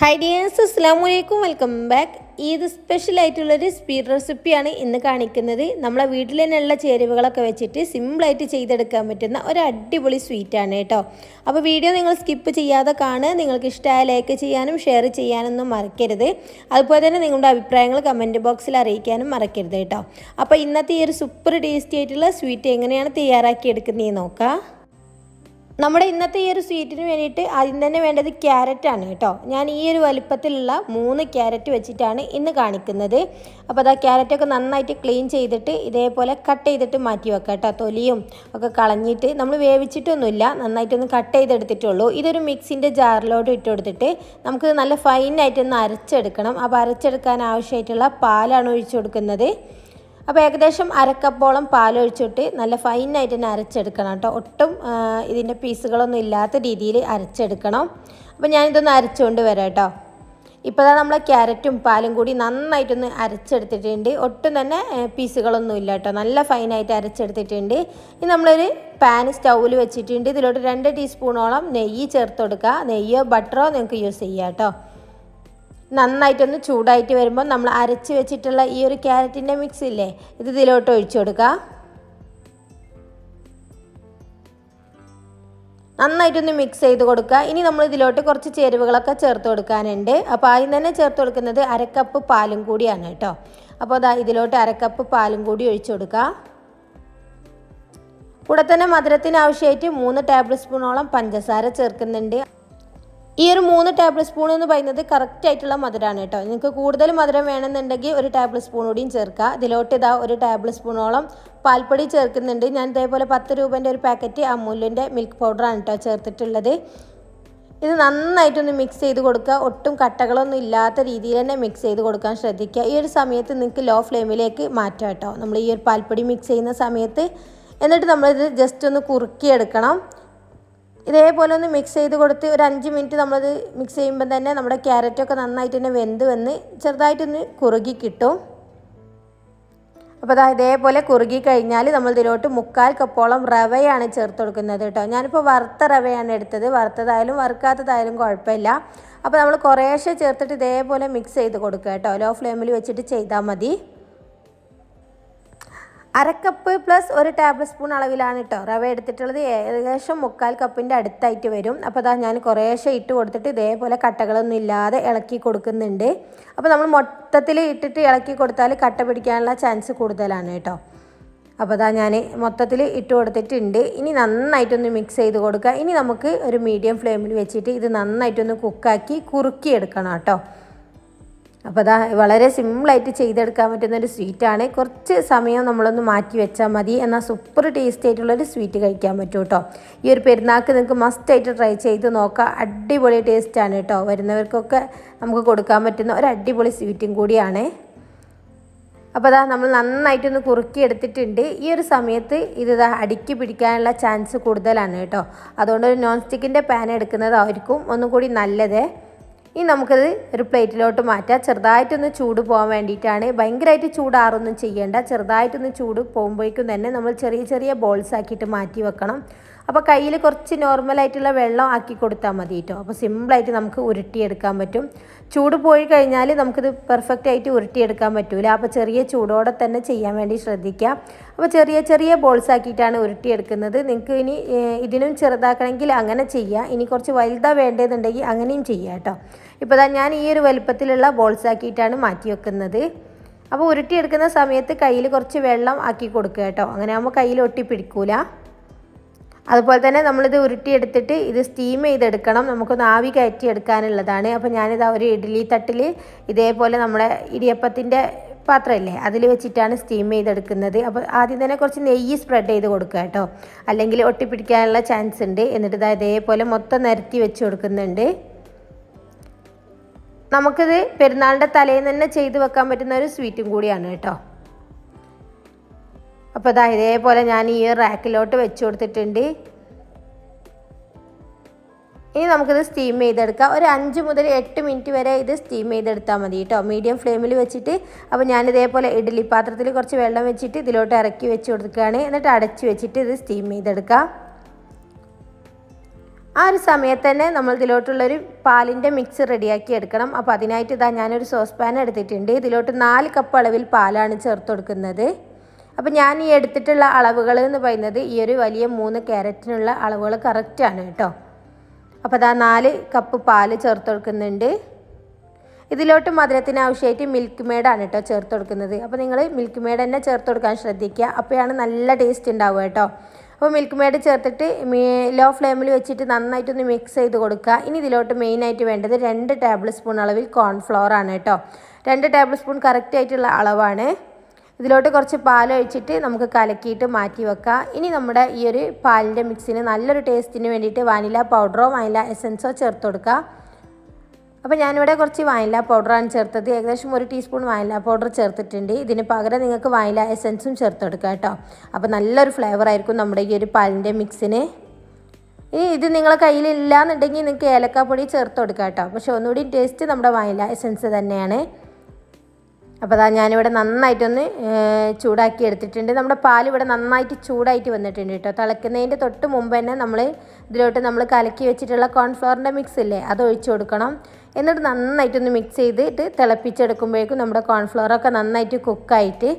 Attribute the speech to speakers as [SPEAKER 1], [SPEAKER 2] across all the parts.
[SPEAKER 1] Hi dears, അസ്സലാമു അലൈക്കും. Welcome back. ഇത് സ്പെഷ്യലായിട്ടുള്ളൊരു സ്വീറ്റ് റെസിപ്പിയാണ് ഇന്ന് കാണിക്കുന്നത്. നമ്മളെ വീട്ടിൽ തന്നെയുള്ള ചേരുവകളൊക്കെ വെച്ചിട്ട് സിമ്പിളായിട്ട് ചെയ്തെടുക്കാൻ പറ്റുന്ന ഒരു അടിപൊളി സ്വീറ്റാണ് കേട്ടോ. അപ്പോൾ വീഡിയോ നിങ്ങൾ സ്കിപ്പ് ചെയ്യാതെ കാണുക. നിങ്ങൾക്ക് ഇഷ്ടമായ ലൈക്ക് ചെയ്യാനും ഷെയർ ചെയ്യാനൊന്നും മറക്കരുത്. അതുപോലെ തന്നെ നിങ്ങളുടെ അഭിപ്രായങ്ങൾ കമൻറ്റ് ബോക്സിൽ അറിയിക്കാനും മറക്കരുത് കേട്ടോ. അപ്പോൾ ഇന്നത്തെ ഈ ഒരു സൂപ്പർ ടേസ്റ്റി ആയിട്ടുള്ള സ്വീറ്റ് എങ്ങനെയാണ് തയ്യാറാക്കി എടുക്കുന്നതെന്ന് നോക്കാം. നമ്മുടെ ഇന്നത്തെ ഈ ഒരു സ്വീറ്റിന് വേണ്ടിയിട്ട് ആദ്യം തന്നെ വേണ്ടത് ക്യാരറ്റാണ് കേട്ടോ. ഞാൻ ഈ ഒരു വലുപ്പത്തിലുള്ള 3 ക്യാരറ്റ് വെച്ചിട്ടാണ് ഇന്ന് കാണിക്കുന്നത്. അപ്പോൾ അതാ ക്യാരറ്റൊക്കെ നന്നായിട്ട് ക്ലീൻ ചെയ്തിട്ട് ഇതേപോലെ കട്ട് ചെയ്തിട്ട് മാറ്റി വെക്കാം കേട്ടോ. തൊലിയും ഒക്കെ കളഞ്ഞിട്ട് നമ്മൾ വേവിച്ചിട്ടൊന്നുമില്ല, നന്നായിട്ടൊന്ന് കട്ട് ചെയ്തെടുത്തിട്ടുള്ളൂ. ഇതൊരു മിക്സിൻ്റെ ജാറിലോട്ട് ഇട്ട് കൊടുത്തിട്ട് നമുക്ക് നല്ല ഫൈനായിട്ടൊന്ന് അരച്ചെടുക്കണം. അപ്പോൾ അരച്ചെടുക്കാൻ ആവശ്യമായിട്ടുള്ള പാലാണ് ഒഴിച്ചു കൊടുക്കുന്നത്. അപ്പോൾ ഏകദേശം അരക്കപ്പോളം പാലൊഴിച്ചിട്ട് നല്ല ഫൈനായിട്ട് തന്നെ അരച്ചെടുക്കണം കേട്ടോ. ഒട്ടും ഇതിൻ്റെ പീസുകളൊന്നും ഇല്ലാത്ത രീതിയിൽ അരച്ചെടുക്കണം. അപ്പോൾ ഞാനിതൊന്ന് അരച്ചുകൊണ്ട് വരാം കേട്ടോ. ഇപ്പോൾ നമ്മൾ ക്യാരറ്റും പാലും കൂടി നന്നായിട്ടൊന്ന് അരച്ചെടുത്തിട്ടുണ്ട്. ഒട്ടും തന്നെ പീസുകളൊന്നും ഇല്ല കേട്ടോ. നല്ല ഫൈനായിട്ട് അരച്ചെടുത്തിട്ടുണ്ട്. ഇനി നമ്മളൊരു പാൻ സ്റ്റൗവിൽ വെച്ചിട്ടുണ്ട്. ഇതിലോട്ട് 2 ടീസ്പൂണോളം നെയ്യ് ചേർത്ത് കൊടുക്കുക. നെയ്യോ ബട്ടറോ നിങ്ങൾക്ക് യൂസ് ചെയ്യാം കേട്ടോ. നന്നായിട്ടൊന്ന് ചൂടായിട്ട് വരുമ്പോൾ നമ്മൾ അരച്ച് വെച്ചിട്ടുള്ള ഈ ഒരു ക്യാരറ്റിൻ്റെ മിക്സ് ഇല്ലേ, ഇത് ഇതിലോട്ട് ഒഴിച്ചു കൊടുക്കുക. നന്നായിട്ടൊന്ന് മിക്സ് ചെയ്ത് കൊടുക്കുക. ഇനി നമ്മൾ ഇതിലോട്ട് കുറച്ച് ചേരുവകളൊക്കെ ചേർത്ത് കൊടുക്കാനുണ്ട്. അപ്പോൾ ആദ്യം തന്നെ ചേർത്ത് കൊടുക്കുന്നത് 1/2 കപ്പ് പാലും കൂടിയാണ് കേട്ടോ. അപ്പോൾ അതാ ഇതിലോട്ട് 1/2 കപ്പ് പാലും കൂടി ഒഴിച്ചു കൊടുക്കുക. കൂടെ തന്നെ മധുരത്തിന് ആവശ്യമായിട്ട് 3 ടേബിൾ സ്പൂണോളം പഞ്ചസാര ചേർക്കുന്നുണ്ട്. ഈ ഒരു 3 ടേബിൾ സ്പൂൺ എന്ന് പറയുന്നത് കറക്റ്റായിട്ടുള്ള മധുരമാണ് കേട്ടോ. നിങ്ങൾക്ക് കൂടുതൽ മധുരം വേണമെന്നുണ്ടെങ്കിൽ 1 ടേബിൾ സ്പൂൺ കൂടിയും ചേർക്കുക. ഇതിലോട്ട് ഇതാ 1 ടേബിൾ സ്പൂണോളം പാൽപ്പൊടി ചേർക്കുന്നുണ്ട്. ഞാൻ ഇതേപോലെ 10 രൂപേൻ്റെ ഒരു പാക്കറ്റ് അമൂലിൻ്റെ മിൽക്ക് പൗഡറാണ് കേട്ടോ ചേർത്തിട്ടുള്ളത്. ഇത് നന്നായിട്ടൊന്ന് മിക്സ് ചെയ്ത് കൊടുക്കുക. ഒട്ടും കട്ടകളൊന്നും ഇല്ലാത്ത രീതിയിൽ തന്നെ മിക്സ് ചെയ്ത് കൊടുക്കാൻ ശ്രദ്ധിക്കുക. ഈ ഒരു സമയത്ത് നിങ്ങൾക്ക് ലോ ഫ്ലെയിമിലേക്ക് മാറ്റാം കേട്ടോ, നമ്മൾ ഈ ഒരു പാൽപ്പൊടി മിക്സ് ചെയ്യുന്ന സമയത്ത്. എന്നിട്ട് നമ്മളിത് ജസ്റ്റ് ഒന്ന് കുറുക്കിയെടുക്കണം. ഇതേപോലെ ഒന്ന് മിക്സ് ചെയ്ത് കൊടുത്ത് ഒരു 5 മിനിറ്റ് നമ്മളത് മിക്സ് ചെയ്യുമ്പോൾ തന്നെ നമ്മുടെ ക്യാരറ്റൊക്കെ നന്നായിട്ട് തന്നെ വെന്ത് വന്ന് ചെറുതായിട്ടൊന്ന് കുറുകി കിട്ടും. അപ്പോൾ അതാ ഇതേപോലെ കുറുകി കഴിഞ്ഞാൽ നമ്മൾ ഇതിലോട്ട് 1/4 കപ്പോളം റവയാണ് ചേർത്ത് കൊടുക്കുന്നത് കേട്ടോ. ഞാനിപ്പോൾ വറുത്ത റവയാണ് എടുത്തത്. വറുത്തതായാലും വറുക്കാത്തതായാലും കുഴപ്പമില്ല. അപ്പോൾ നമ്മൾ കുറേശ്ശെ ചേർത്തിട്ട് ഇതേപോലെ മിക്സ് ചെയ്ത് കൊടുക്കുക കേട്ടോ. ലോ ഫ്ലെയിമിൽ വെച്ചിട്ട് ചെയ്താൽ മതി. 1/2 കപ്പ് പ്ലസ് 1 ടേബിൾ സ്പൂൺ അളവിലാണ് കേട്ടോ റവ എടുത്തിട്ടുള്ളത്. ഏകദേശം 1/4 കപ്പിൻ്റെ അടുത്തായിട്ട് വരും. അപ്പോൾ അതാ ഞാൻ കുറേശ്ശെ ഇട്ട് കൊടുത്തിട്ട് ഇതേപോലെ കട്ടകളൊന്നും ഇല്ലാതെ ഇളക്കി കൊടുക്കുന്നുണ്ട്. അപ്പോൾ നമ്മൾ മൊത്തത്തിൽ ഇട്ടിട്ട് ഇളക്കി കൊടുത്താൽ കട്ട പിടിക്കാനുള്ള ചാൻസ് കൂടുതലാണ് കേട്ടോ. അപ്പോൾ അതാ ഞാൻ മൊത്തത്തിൽ ഇട്ട് കൊടുത്തിട്ടുണ്ട്. ഇനി നന്നായിട്ടൊന്ന് മിക്സ് ചെയ്ത് കൊടുക്കുക. ഇനി നമുക്ക് ഒരു മീഡിയം ഫ്ലെയിമിൽ വെച്ചിട്ട് ഇത് നന്നായിട്ടൊന്ന് കുക്കാക്കി കുറുക്കിയെടുക്കണം കേട്ടോ. അപ്പോൾ അതാ വളരെ സിമ്പിളായിട്ട് ചെയ്തെടുക്കാൻ പറ്റുന്നൊരു സ്വീറ്റാണ്. കുറച്ച് സമയം നമ്മളൊന്ന് മാറ്റി വെച്ചാൽ മതി, എന്നാൽ സൂപ്പർ ടേസ്റ്റി ആയിട്ടുള്ളൊരു സ്വീറ്റ് കഴിക്കാൻ പറ്റും കേട്ടോ. ഈ ഒരു പെരുന്നാൾക്ക് നിങ്ങൾക്ക് മസ്റ്റായിട്ട് ട്രൈ ചെയ്ത് നോക്കാം. അടിപൊളി ടേസ്റ്റാണ് കേട്ടോ. വരുന്നവർക്കൊക്കെ നമുക്ക് കൊടുക്കാൻ പറ്റുന്ന ഒരു അടിപൊളി സ്വീറ്റും കൂടിയാണ്. അപ്പോൾ അതാ നമ്മൾ നന്നായിട്ടൊന്ന് കുറുക്കി എടുത്തിട്ടുണ്ട്. ഈ ഒരു സമയത്ത് ഇത് അടുക്കി പിടിക്കാനുള്ള ചാൻസ് കൂടുതലാണ് കേട്ടോ. അതുകൊണ്ട് ഒരു നോൺ സ്റ്റിക്കിൻ്റെ പാൻ എടുക്കുന്നതായിരിക്കും ഒന്നും കൂടി നല്ലത്. ഇനി നമുക്കത് ഒരു പ്ലേറ്റിലോട്ട് മാറ്റാം. ചെറുതായിട്ടൊന്ന് ചൂട് പോകാൻ വേണ്ടിയിട്ടാണ്. ഭയങ്കരമായിട്ട് ചൂടാറൊന്നും ചെയ്യേണ്ട. ചെറുതായിട്ടൊന്ന് ചൂട് പോകുമ്പോഴേക്കും തന്നെ നമ്മൾ ചെറിയ ചെറിയ ബോൾസ് ആക്കിയിട്ട് മാറ്റി വെക്കണം. അപ്പോൾ കയ്യിൽ കുറച്ച് നോർമലായിട്ടുള്ള വെള്ളം ആക്കി കൊടുത്താൽ മതി കേട്ടോ. അപ്പോൾ സിമ്പിളായിട്ട് നമുക്ക് ഉരുട്ടിയെടുക്കാൻ പറ്റും. ചൂട് പോയി കഴിഞ്ഞാൽ നമുക്കിത് പെർഫെക്റ്റ് ആയിട്ട് ഉരുട്ടിയെടുക്കാൻ പറ്റില്ല. അപ്പോൾ ചെറിയ ചൂടോടെ തന്നെ ചെയ്യാൻ വേണ്ടി ശ്രദ്ധിക്കുക. അപ്പോൾ ചെറിയ ചെറിയ ബോൾസ് ആക്കിയിട്ടാണ് ഉരുട്ടിയെടുക്കുന്നത്. നിങ്ങൾക്ക് ഇനി ഇതിനും ചെറുതാക്കണമെങ്കിൽ അങ്ങനെ ചെയ്യാം. ഇനി കുറച്ച് വലുതാ വേണ്ടതെന്നുണ്ടെങ്കിൽ അങ്ങനെയും ചെയ്യാം കേട്ടോ. ഇപ്പോൾ ഞാൻ ഈ ഒരു വലുപ്പത്തിലുള്ള ബോൾസ് ആക്കിയിട്ടാണ് മാറ്റി വെക്കുന്നത്. അപ്പോൾ ഉരുട്ടിയെടുക്കുന്ന സമയത്ത് കയ്യിൽ കുറച്ച് വെള്ളം ആക്കി കൊടുക്കുക കേട്ടോ. അങ്ങനെ ആകുമ്പോൾ കയ്യിൽ ഒട്ടിപ്പിടിക്കൂല. അതുപോലെ തന്നെ നമ്മളിത് ഉരുട്ടിയെടുത്തിട്ട് ഇത് സ്റ്റീം ചെയ്തെടുക്കണം. നമുക്കൊന്ന് ആവി കയറ്റി എടുക്കാനുള്ളതാണ്. അപ്പോൾ ഞാനിത് ഒരു ഇഡ്ഡലി തട്ടിൽ ഇതേപോലെ നമ്മുടെ ഇടിയപ്പത്തിൻ്റെ പാത്രമില്ലേ അതിൽ വെച്ചിട്ടാണ് സ്റ്റീം ചെയ്തെടുക്കുന്നത്. അപ്പോൾ ആദ്യം തന്നെ കുറച്ച് നെയ്യ് സ്പ്രെഡ് ചെയ്ത് കൊടുക്കുക കേട്ടോ, അല്ലെങ്കിൽ ഒട്ടിപ്പിടിക്കാനുള്ള ചാൻസ് ഉണ്ട്. എന്നിട്ട് ഇതേപോലെ മൊത്തം നിരത്തി വെച്ച് കൊടുക്കുന്നുണ്ട്. നമുക്കിത് പെരുന്നാളിൻ്റെ തലേന്ന് തന്നെ ചെയ്ത് വെക്കാൻ പറ്റുന്ന ഒരു സ്വീറ്റും കൂടിയാണ് കേട്ടോ. അപ്പോൾ ഇതേപോലെ ഞാൻ ഈ റാക്കിലോട്ട് വെച്ച് കൊടുത്തിട്ടുണ്ട്. ഇനി നമുക്കിത് സ്റ്റീം ചെയ്തെടുക്കാം. ഒരു 5 മുതൽ 8 മിനിറ്റ് വരെ ഇത് സ്റ്റീം ചെയ്തെടുത്താൽ മതി കേട്ടോ, മീഡിയം ഫ്ലെയിമിൽ വെച്ചിട്ട്. അപ്പോൾ ഞാനിതേപോലെ ഇഡ്ഡലി പാത്രത്തിൽ കുറച്ച് വെള്ളം വെച്ചിട്ട് ഇതിലോട്ട് ഇറക്കി വെച്ച് കൊടുക്കുകയാണ്. എന്നിട്ട് അടച്ച് വെച്ചിട്ട് ഇത് സ്റ്റീം ചെയ്തെടുക്കാം. ആ ഒരു സമയത്ത് തന്നെ നമ്മൾ ഇതിലോട്ടുള്ളൊരു പാലിൻ്റെ മിക്സ് റെഡിയാക്കി എടുക്കണം. അപ്പോൾ അതിനായിട്ട് ഇതാ ഞാനൊരു സോസ് പാൻ എടുത്തിട്ടുണ്ട്. ഇതിലോട്ട് 4 കപ്പ് അളവിൽ പാലാണ് ചേർത്ത് കൊടുക്കുന്നത്. അപ്പോൾ ഞാൻ ഈ എടുത്തിട്ടുള്ള അളവുകൾ എന്ന് പറയുന്നത് ഈ ഒരു വലിയ 3 ക്യാരറ്റിനുള്ള അളവുകൾ കറക്റ്റാണ് കേട്ടോ. അപ്പോൾ അതാ 4 കപ്പ് പാല് ചേർത്ത് കൊടുക്കുന്നുണ്ട്. ഇതിലോട്ട് മധുരത്തിന് ആവശ്യമായിട്ട് മിൽക്ക് മെയ്ഡാണ് കേട്ടോ ചേർത്ത് കൊടുക്കുന്നത്. അപ്പോൾ നിങ്ങൾ മിൽക്ക് മെയ്ഡ് തന്നെ ചേർത്ത് കൊടുക്കാൻ ശ്രദ്ധിക്കുക. അപ്പോഴാണ് നല്ല ടേസ്റ്റ് ഉണ്ടാവുക കേട്ടോ. അപ്പോൾ മിൽക്ക് മെയ്ഡ് ചേർത്തിട്ട് ലോ ഫ്ലെയിമിൽ വെച്ചിട്ട് നന്നായിട്ടൊന്ന് മിക്സ് ചെയ്ത് കൊടുക്കുക. ഇനി ഇതിലോട്ട് മെയിനായിട്ട് വേണ്ടത് 2 ടേബിൾ സ്പൂൺ അളവിൽ കോൺഫ്ലവർ ആണ് കേട്ടോ. 2 ടേബിൾ സ്പൂൺ കറക്റ്റായിട്ടുള്ള അളവാണ്. ഇതിലോട്ട് കുറച്ച് പാൽ ഒഴിച്ചിട്ട് നമുക്ക് കലക്കിയിട്ട് മാറ്റി വെക്കാം. ഇനി നമ്മുടെ ഈ ഒരു പാലിൻ്റെ മിക്സിന് നല്ലൊരു ടേസ്റ്റിന് വേണ്ടിയിട്ട് വാനില പൗഡറോ വാനില എസൻസോ ചേർത്ത് കൊടുക്കുക. അപ്പോൾ ഞാനിവിടെ കുറച്ച് വാനില പൗഡറാണ് ചേർത്തത്. ഏകദേശം 1 ടീസ്പൂൺ വാനില പൗഡർ ചേർത്തിട്ടുണ്ട്. ഇതിന് പകരം നിങ്ങൾക്ക് വാനില എസൻസും ചേർത്ത് കൊടുക്കുക കേട്ടോ. അപ്പോൾ നല്ലൊരു ഫ്ലേവർ ആയിരിക്കും നമ്മുടെ ഈ ഒരു പാലിൻ്റെ മിക്സിന്. ഇനി ഇത് നിങ്ങളെ കയ്യിലില്ല എന്നുണ്ടെങ്കിൽ നിങ്ങൾക്ക് ഏലക്കാപ്പൊടി ചേർത്ത് കൊടുക്കുക കേട്ടോ. പക്ഷേ ഒന്നുകൂടി ടേസ്റ്റ് നമ്മുടെ വാനില എസൻസ് തന്നെയാണ്. അപ്പോൾ അതാ ഞാനിവിടെ നന്നായിട്ടൊന്ന് ചൂടാക്കി എടുത്തിട്ടുണ്ട്. നമ്മുടെ പാൽ ഇവിടെ നന്നായിട്ട് ചൂടായിട്ട് വന്നിട്ടുണ്ട് കേട്ടോ. തിളയ്ക്കുന്നതിൻ്റെ തൊട്ട് മുമ്പ് തന്നെ ഇതിലോട്ട് നമ്മൾ കലക്കി വെച്ചിട്ടുള്ള കോൺഫ്ലവറിൻ്റെ മിക്സ് ഇല്ലേ, അത് ഒഴിച്ചു കൊടുക്കണം. എന്നിട്ട് നന്നായിട്ടൊന്ന് മിക്സ് ചെയ്തിട്ട് തിളപ്പിച്ചെടുക്കുമ്പോഴേക്കും നമ്മുടെ കോൺഫ്ലവറൊക്കെ നന്നായിട്ട് കുക്കായിട്ട്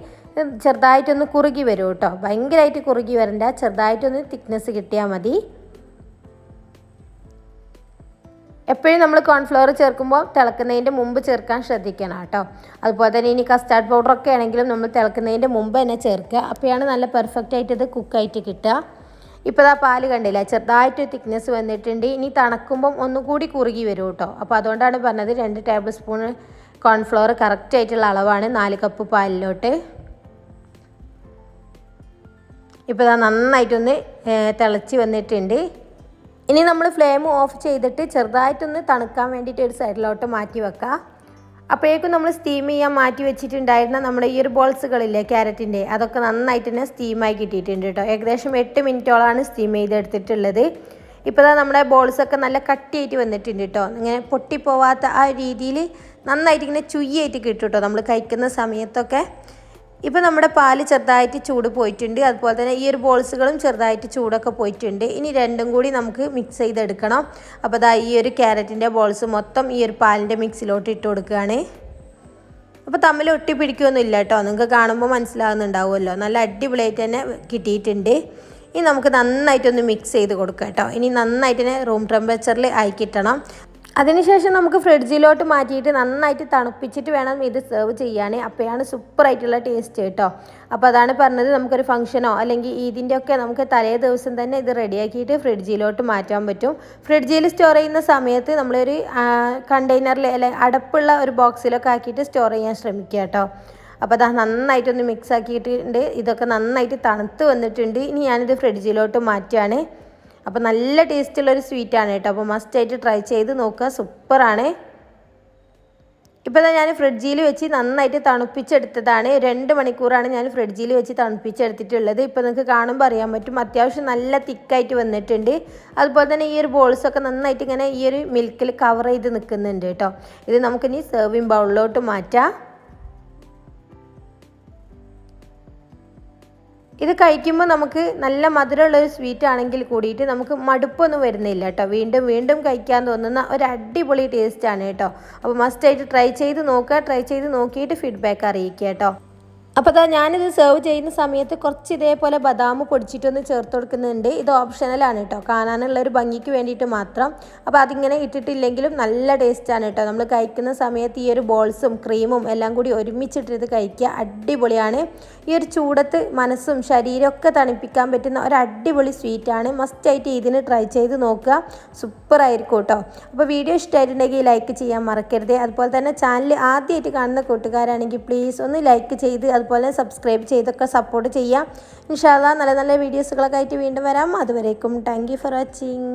[SPEAKER 1] ചെറുതായിട്ടൊന്ന് കുറുകി വരും കേട്ടോ. ഭയങ്കരമായിട്ട് കുറുകി വരണ്ട, ചെറുതായിട്ടൊന്ന് തിക്നെസ് കിട്ടിയാൽ മതി. എപ്പോഴും നമ്മൾ കോൺഫ്ലവർ ചേർക്കുമ്പോൾ തിളക്കുന്നതിൻ്റെ മുമ്പ് ചേർക്കാൻ ശ്രദ്ധിക്കണം കേട്ടോ. അതുപോലെ തന്നെ ഇനി കസ്റ്റാർഡ് പൗഡറൊക്കെ ആണെങ്കിലും നമ്മൾ തിളക്കുന്നതിൻ്റെ മുമ്പ് തന്നെ ചേർക്കുക. അപ്പോഴാണ് നല്ല പെർഫെക്റ്റ് ആയിട്ട് ഇത് കുക്കായിട്ട് കിട്ടുക. ഇപ്പോൾ ആ പാല് കണ്ടില്ല, ചെറുതായിട്ട് തിക്നെസ് വന്നിട്ടുണ്ട്. ഇനി തണുക്കുമ്പം ഒന്നുകൂടി കുറുകി വരും കേട്ടോ. അപ്പോൾ അതുകൊണ്ടാണ് പറഞ്ഞത് 2 ടേബിൾ സ്പൂൺ കോൺഫ്ലവർ കറക്റ്റായിട്ടുള്ള അളവാണ് 4 കപ്പ് പാലിലോട്ട്. ഇപ്പോൾ ഇതാ നന്നായിട്ടൊന്ന് തിളച്ച് വന്നിട്ടുണ്ട്. ഇനി നമ്മൾ ഫ്ലെയിം ഓഫ് ചെയ്തിട്ട് ചെറുതായിട്ടൊന്ന് തണുക്കാൻ വേണ്ടിയിട്ട് ഒരു സൈഡിലോട്ട് മാറ്റി വെക്കുക. അപ്പോഴേക്കും നമ്മൾ സ്റ്റീം ചെയ്യാൻ മാറ്റി വെച്ചിട്ടുണ്ടായിരുന്ന നമ്മുടെ ഈ ഒരു ബോൾസുകളില്ലേ ക്യാരറ്റിൻ്റെ, അതൊക്കെ നന്നായിട്ട് തന്നെ സ്റ്റീമായി കിട്ടിയിട്ടുണ്ട് കേട്ടോ. ഏകദേശം 8 മിനിറ്റോളാണ് സ്റ്റീം ചെയ്തെടുത്തിട്ടുള്ളത്. ഇപ്പോൾ നമ്മുടെ ബോൾസൊക്കെ നല്ല കട്ടിയായിട്ട് വന്നിട്ടുണ്ട് കേട്ടോ. ഇങ്ങനെ പൊട്ടിപ്പോവാത്ത ആ രീതിയിൽ നന്നായിട്ട് ഇങ്ങനെ ചുയ്യായിട്ട് കിട്ടും കേട്ടോ നമ്മൾ കഴിക്കുന്ന സമയത്തൊക്കെ. ഇപ്പോൾ നമ്മുടെ പാല് ചെറുതായിട്ട് ചൂട് പോയിട്ടുണ്ട്. അതുപോലെ തന്നെ ഈ ഒരു ബോൾസുകളും ചെറുതായിട്ട് ചൂടൊക്കെ പോയിട്ടുണ്ട്. ഇനി രണ്ടും കൂടി നമുക്ക് മിക്സ് ചെയ്തെടുക്കണം. അപ്പോൾ അതാ ഈ ഒരു ക്യാരറ്റിൻ്റെ ബോൾസ് മൊത്തം ഈ ഒരു പാലിൻ്റെ മിക്സിലോട്ട് ഇട്ട് കൊടുക്കുകയാണ്. അപ്പോൾ തമ്മിൽ ഒട്ടി പിടിക്കുകയൊന്നുമില്ല കേട്ടോ. നിങ്ങൾക്ക് കാണുമ്പോൾ മനസ്സിലാകുന്നുണ്ടാവുമല്ലോ. നല്ല അടിപൊളിയായിട്ട് തന്നെ കിട്ടിയിട്ടുണ്ട്. ഇനി നമുക്ക് നന്നായിട്ടൊന്ന് മിക്സ് ചെയ്ത് കൊടുക്കാം കേട്ടോ. ഇനി നന്നായിട്ട് തന്നെ റൂം ടെമ്പറേച്ചറിൽ ആയി കിട്ടണം. അതിനുശേഷം നമുക്ക് ഫ്രിഡ്ജിലോട്ട് മാറ്റിയിട്ട് നന്നായിട്ട് തണുപ്പിച്ചിട്ട് വേണം ഇത് സെർവ് ചെയ്യാൻ. അപ്പോഴാണ് സൂപ്പറായിട്ടുള്ള ടേസ്റ്റ് കേട്ടോ. അപ്പോൾ അതാണ് പറഞ്ഞത്, നമുക്കൊരു ഫംഗ്ഷനോ അല്ലെങ്കിൽ ഇതിൻ്റെ ഒക്കെ നമുക്ക് തലേ ദിവസം തന്നെ ഇത് റെഡിയാക്കിയിട്ട് ഫ്രിഡ്ജിലോട്ട് മാറ്റാൻ പറ്റും. ഫ്രിഡ്ജിൽ സ്റ്റോർ ചെയ്യുന്ന സമയത്ത് നമ്മളൊരു കണ്ടെയ്നറിൽ അല്ലെങ്കിൽ അടപ്പുള്ള ഒരു ബോക്സിലൊക്കെ ആക്കിയിട്ട് സ്റ്റോർ ചെയ്യാൻ ശ്രമിക്കുക കേട്ടോ. അപ്പോൾ അത് നന്നായിട്ടൊന്ന് മിക്സ് ആക്കിയിട്ടുണ്ട്. ഇതൊക്കെ നന്നായിട്ട് തണുത്ത് വന്നിട്ടുണ്ട്. ഇനി ഞാനിത് ഫ്രിഡ്ജിലോട്ട് മാറ്റുകയാണ്. അപ്പോൾ നല്ല ടേസ്റ്റുള്ളൊരു സ്വീറ്റാണ് കേട്ടോ. അപ്പോൾ മസ്റ്റായിട്ട് ട്രൈ ചെയ്ത് നോക്കുക, സൂപ്പറാണ്. ഇപ്പോൾ ഞാൻ ഫ്രിഡ്ജിൽ വെച്ച് നന്നായിട്ട് തണുപ്പിച്ചെടുത്തതാണ്. 2 മണിക്കൂറാണ് ഞാൻ ഫ്രിഡ്ജിൽ വെച്ച് തണുപ്പിച്ചെടുത്തിട്ടുള്ളത്. ഇപ്പോൾ നിങ്ങൾക്ക് കാണുമ്പോൾ അറിയാൻ പറ്റും, അത്യാവശ്യം നല്ല തിക്കായിട്ട് വന്നിട്ടുണ്ട്. അതുപോലെ തന്നെ ഈ ഒരു ബോൾസൊക്കെ നന്നായിട്ട് ഇങ്ങനെ ഈ ഒരു മിൽക്കിൽ കവർ ചെയ്ത് നിൽക്കുന്നുണ്ട് കേട്ടോ. ഇത് നമുക്കിനി സെർവിങ് ബൗളിലോട്ട് മാറ്റാം. ഇത് കഴിക്കുമ്പോൾ നമുക്ക് നല്ല മധുരമുള്ളൊരു സ്വീറ്റ് ആണെങ്കിൽ കൂടിയിട്ട് നമുക്ക് മടുപ്പൊന്നും വരുന്നില്ല കേട്ടോ. വീണ്ടും വീണ്ടും കഴിക്കാൻ തോന്നുന്ന ഒരു അടിപൊളി ടേസ്റ്റാണ് കേട്ടോ. അപ്പോൾ മസ്റ്റായിട്ട് ട്രൈ ചെയ്ത് നോക്കുക. ട്രൈ ചെയ്ത് നോക്കിയിട്ട് ഫീഡ്ബാക്ക് അറിയിക്കുക കേട്ടോ. അപ്പോൾ ഞാനിത് സെർവ് ചെയ്യുന്ന സമയത്ത് കുറച്ച് ഇതേപോലെ ബദാം പൊടിച്ചിട്ടൊന്ന് ചേർത്ത് കൊടുക്കുന്നുണ്ട്. ഇത് ഓപ്ഷണലാണ് കേട്ടോ, കാണാനുള്ളൊരു ഭംഗിക്ക് വേണ്ടിയിട്ട് മാത്രം. അപ്പോൾ അതിങ്ങനെ ഇട്ടിട്ടില്ലെങ്കിലും നല്ല ടേസ്റ്റാണ് കേട്ടോ. നമ്മൾ കഴിക്കുന്ന സമയത്ത് ഈ ഒരു ബോൾസും ക്രീമും എല്ലാം കൂടി ഒരുമിച്ചിട്ടിട്ട് കഴിക്കുക, അടിപൊളിയാണ്. ഈ ഒരു ചൂടത്ത് മനസ്സും ശരീരമൊക്കെ തണുപ്പിക്കാൻ പറ്റുന്ന ഒരു അടിപൊളി സ്വീറ്റാണ്. മസ്റ്റായിട്ട് ഇതിന് ട്രൈ ചെയ്ത് നോക്കുക, സൂപ്പറായിരിക്കും കേട്ടോ. അപ്പോൾ വീഡിയോ ഇഷ്ടമായിട്ടുണ്ടെങ്കിൽ ലൈക്ക് ചെയ്യാൻ മറക്കരുത്. അതുപോലെ തന്നെ ചാനൽ ആദ്യമായിട്ട് കാണുന്ന കൂട്ടുകാരാണെങ്കിൽ പ്ലീസ് ഒന്ന് ലൈക്ക് ചെയ്ത് അതുപോലെ സബ്സ്ക്രൈബ് ചെയ്തൊക്കെ സപ്പോർട്ട് ചെയ്യാം. ഇൻഷാ അല്ലാഹ് നല്ല നല്ല വീഡിയോസുകളൊക്കെ ആയിട്ട് വീണ്ടും വരാം. അതുവരേക്കും താങ്ക് യു ഫോർ വാച്ചിങ്.